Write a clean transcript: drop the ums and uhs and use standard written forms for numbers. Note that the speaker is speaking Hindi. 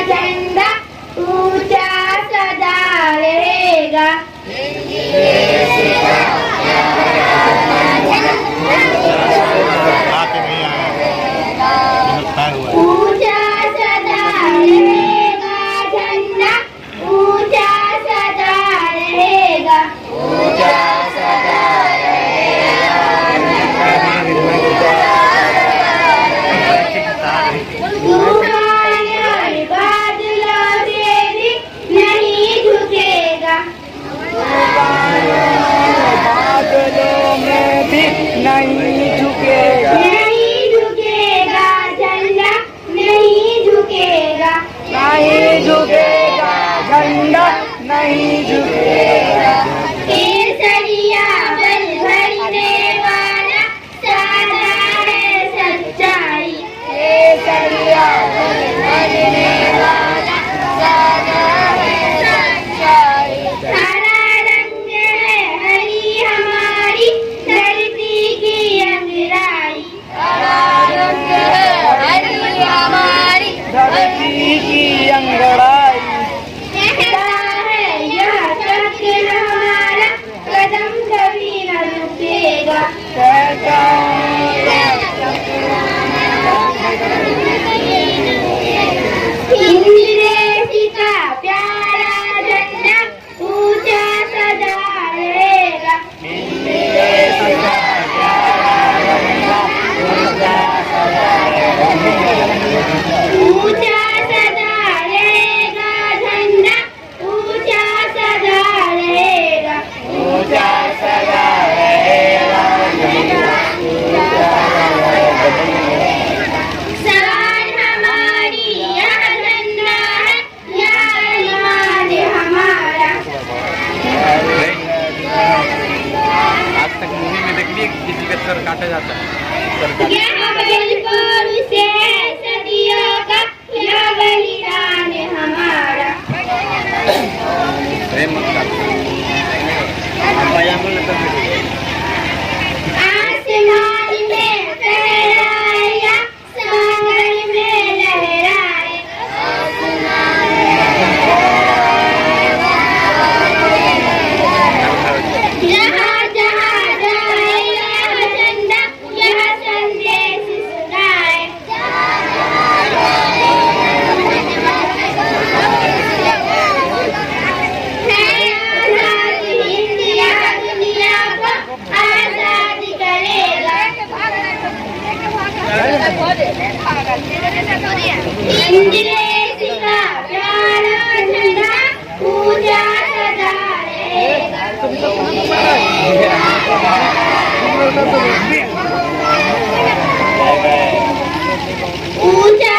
झंडा ऊंचा सदा रहेगा। ऊंचा सदा रहेगा झंडा, ऊंचा सदा रहेगा। तूफान और बादलों से भी नहीं झुकेगा। बादलों में भी नहीं झुकेगा। नहीं झुकेगा झंडा, नहीं झुकेगा। नहीं झुकेगा झंडा, नहीं झुकेगा। केसरिया बल भरने वाला सादा है सच्चाई। केसरिया बल भरने वाला सादा है सच्चाई। हरा रंग है हरी हमारी धरती की अंगराई। हरा रंग है हरी हमारी धरती की अंगड़ाई। कहता है यह सत्य हमारा, कदम कभी न रुकेगा। कहता हिंददेशी का प्यारा झंडा ऊंचा सदा रहेगा। ऊंचा सदा रहेगा झंडा, ऊंचा सदा रहेगा। ऊंचा सदा रहेगा शान हमारी यह झंडा है, यह अरमान हमारा। आज तक मूवी में देख लिए किसी का सर काटा जाता है। यह बलिदान से है सदियों का, यह बलिदान हमारा। आसमान में फहराया, सागर में लहराए। जहाँ जहाँ जाए यह झंडा, यह संदेश सुनाए। है आजाद इंडिया, दुनिया को आजाद करेगा। हिंददेशी का प्यारा झंडा ऊंचा सदा रहेगा। ऊंचा